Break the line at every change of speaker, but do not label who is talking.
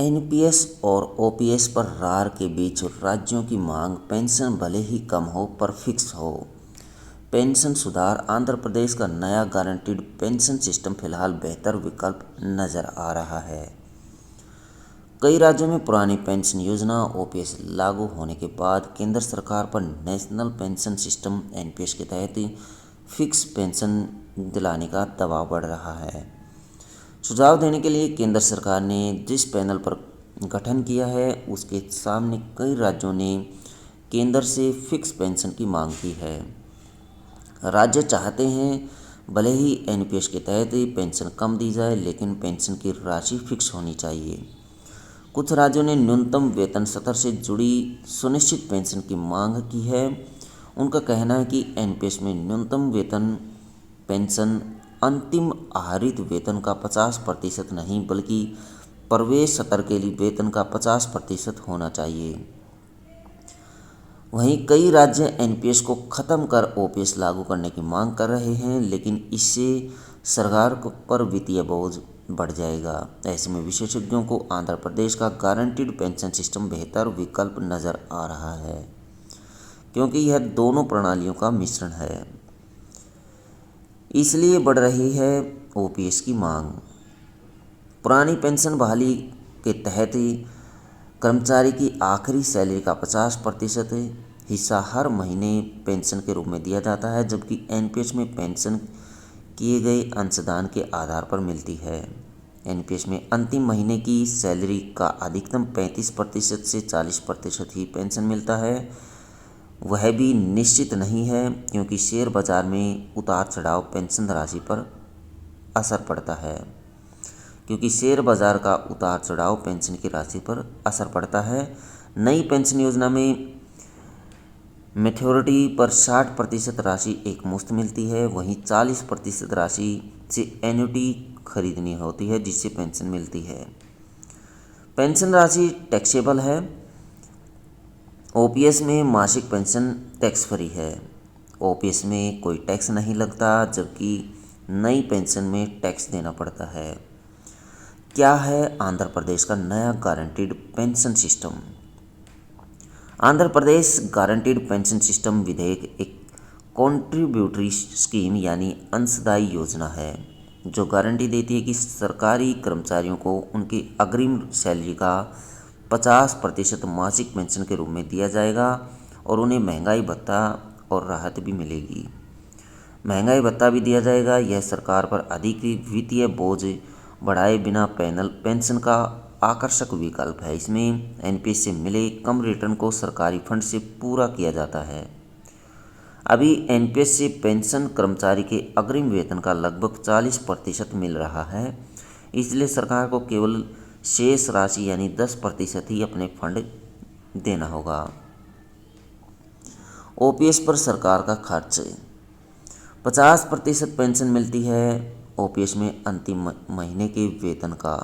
NPS और OPS पर रार के बीच राज्यों की मांग, पेंशन भले ही कम हो पर फिक्स हो। पेंशन सुधार, आंध्र प्रदेश का नया गारंटीड पेंशन सिस्टम फिलहाल बेहतर विकल्प नजर आ रहा है। कई राज्यों में पुरानी पेंशन योजना ओपीएस लागू होने के बाद केंद्र सरकार पर नेशनल पेंशन सिस्टम एनपीएस के तहत फिक्स पेंशन दिलाने का दबाव बढ़ रहा है। सुझाव देने के लिए केंद्र सरकार ने जिस पैनल पर गठन किया है, उसके सामने कई राज्यों ने केंद्र से फिक्स पेंशन की मांग की है। राज्य चाहते हैं भले ही एनपीएस के तहत पेंशन कम दी जाए, लेकिन पेंशन की राशि फिक्स होनी चाहिए। कुछ राज्यों ने न्यूनतम वेतन स्तर से जुड़ी सुनिश्चित पेंशन की मांग की है। उनका कहना है कि एनपीएस में न्यूनतम वेतन पेंशन अंतिम आहरित वेतन का 50% नहीं, बल्कि प्रवेश स्तर के लिए वेतन का 50% होना चाहिए। वहीं कई राज्य एनपीएस को खत्म कर ओपीएस लागू करने की मांग कर रहे हैं, लेकिन इससे सरकार पर वित्तीय बोझ बढ़ जाएगा। ऐसे में विशेषज्ञों को आंध्र प्रदेश का गारंटीड पेंशन सिस्टम बेहतर विकल्प नजर आ रहा है, क्योंकि यह दोनों प्रणालियों का मिश्रण है। इसलिए बढ़ रही है ओपीएस की मांग। पुरानी पेंशन बहाली के तहत कर्मचारी की आखिरी सैलरी का 50% हिस्सा हर महीने पेंशन के रूप में दिया जाता है, जबकि एनपीएस में पेंशन किए गए अंशदान के आधार पर मिलती है। एनपीएस में अंतिम महीने की सैलरी का अधिकतम 35% से 40% ही पेंशन मिलता है। वह भी निश्चित नहीं है, क्योंकि शेयर बाजार में उतार चढ़ाव पेंशन राशि पर असर पड़ता है। नई पेंशन योजना में मैच्योरिटी पर 60% राशि एक मुश्त मिलती है, वहीं 40% राशि से एन्युटी खरीदनी होती है, जिससे पेंशन मिलती है। पेंशन राशि टैक्सेबल है। ओपीएस में मासिक पेंशन टैक्स फ्री है। ओपीएस में कोई टैक्स नहीं लगता, जबकि नई पेंशन में टैक्स देना पड़ता है। क्या है आंध्र प्रदेश का नया guaranteed pension system? Andhra Pradesh guaranteed pension system विधेयक एक कॉन्ट्रीब्यूटरी स्कीम यानी अंशदायी योजना है, जो गारंटी देती है कि सरकारी कर्मचारियों को उनकी अग्रिम सैलरी का 50% मासिक पेंशन के रूप में दिया जाएगा और उन्हें महंगाई भत्ता और राहत भी मिलेगी। महंगाई भत्ता भी दिया जाएगा। यह सरकार पर अधिक वित्तीय बोझ बढ़ाए बिना पेंशन का आकर्षक विकल्प है। इसमें एनपीएस से मिले कम रिटर्न को सरकारी फंड से पूरा किया जाता है। अभी एनपीएस से पेंशन कर्मचारी के अग्रिम वेतन का लगभग 40% मिल रहा है, इसलिए सरकार को केवल शेष राशि यानी 10% ही अपने फंड देना होगा। ओपीएस पर सरकार का खर्च 50% पेंशन मिलती है ओपीएस में अंतिम महीने के वेतन का।